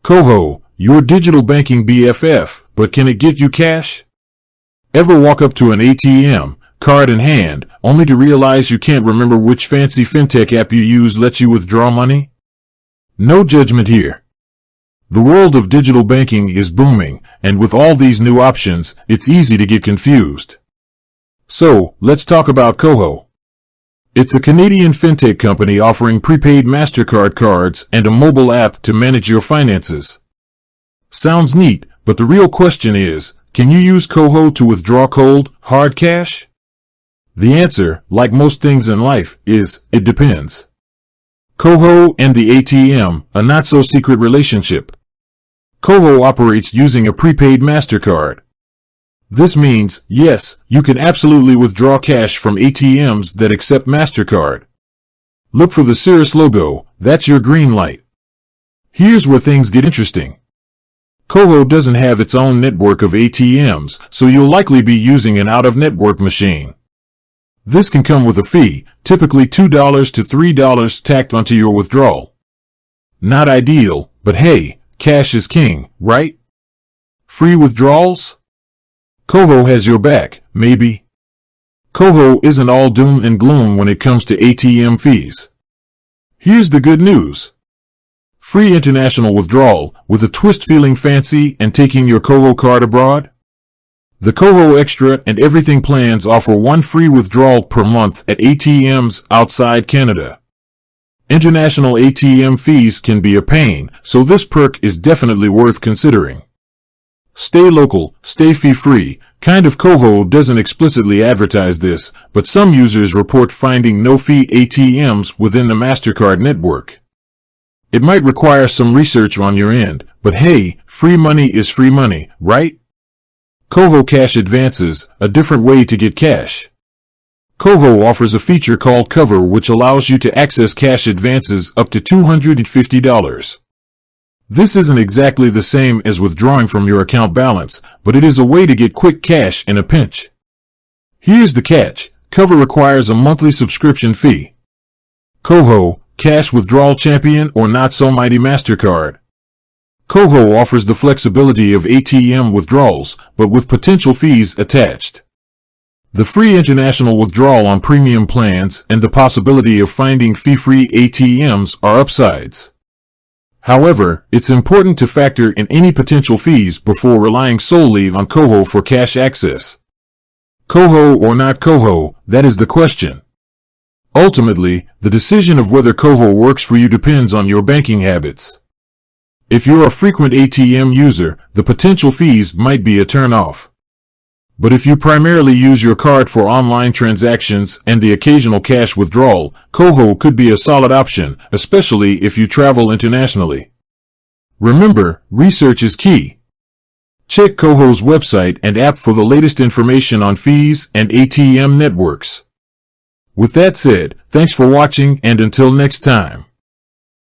KOHO, your digital banking BFF, but can it get you cash? Ever walk up to an ATM, card in hand, only to realize you can't remember which fancy fintech app you use lets you withdraw money? No judgment here. The world of digital banking is booming, and with all these new options, it's easy to get confused. So, let's talk about KOHO. It's a Canadian fintech company offering prepaid MasterCard cards and a mobile app to manage your finances. Sounds neat, but the real question is, can you use KOHO to withdraw cold, hard cash? The answer, like most things in life, is, it depends. KOHO and the ATM, a not-so-secret relationship. KOHO operates using a prepaid MasterCard. This means, yes, you can absolutely withdraw cash from ATMs that accept MasterCard. Look for the Cirrus logo, that's your green light. Here's where things get interesting. KOHO doesn't have its own network of ATMs, so you'll likely be using an out-of-network machine. This can come with a fee, typically $2 to $3 tacked onto your withdrawal. Not ideal, but hey, cash is king, right? Free withdrawals? KOHO has your back, maybe. KOHO isn't all doom and gloom when it comes to ATM fees. Here's the good news. Free international withdrawal, with a twist feeling fancy and taking your KOHO card abroad? The KOHO Extra and Everything plans offer one free withdrawal per month at ATMs outside Canada. International ATM fees can be a pain, so this perk is definitely worth considering. Stay local, stay fee-free. Kind of KOHO doesn't explicitly advertise this, but some users report finding no-fee ATMs within the MasterCard network. It might require some research on your end, but hey, free money is free money, right? KOHO Cash Advances, a different way to get cash. KOHO offers a feature called Cover which allows you to access cash advances up to $250. This isn't exactly the same as withdrawing from your account balance, but it is a way to get quick cash in a pinch. Here's the catch. Cover requires a monthly subscription fee. KOHO, Cash Withdrawal Champion or Not So Mighty MasterCard. KOHO offers the flexibility of ATM withdrawals, but with potential fees attached. The free international withdrawal on premium plans and the possibility of finding fee-free ATMs are upsides. However, it's important to factor in any potential fees before relying solely on KOHO for cash access. KOHO or not KOHO, that is the question. Ultimately, the decision of whether KOHO works for you depends on your banking habits. If you're a frequent ATM user, the potential fees might be a turn-off. But if you primarily use your card for online transactions and the occasional cash withdrawal, KOHO could be a solid option, especially if you travel internationally. Remember, research is key. Check KOHO's website and app for the latest information on fees and ATM networks. With that said, thanks for watching and until next time.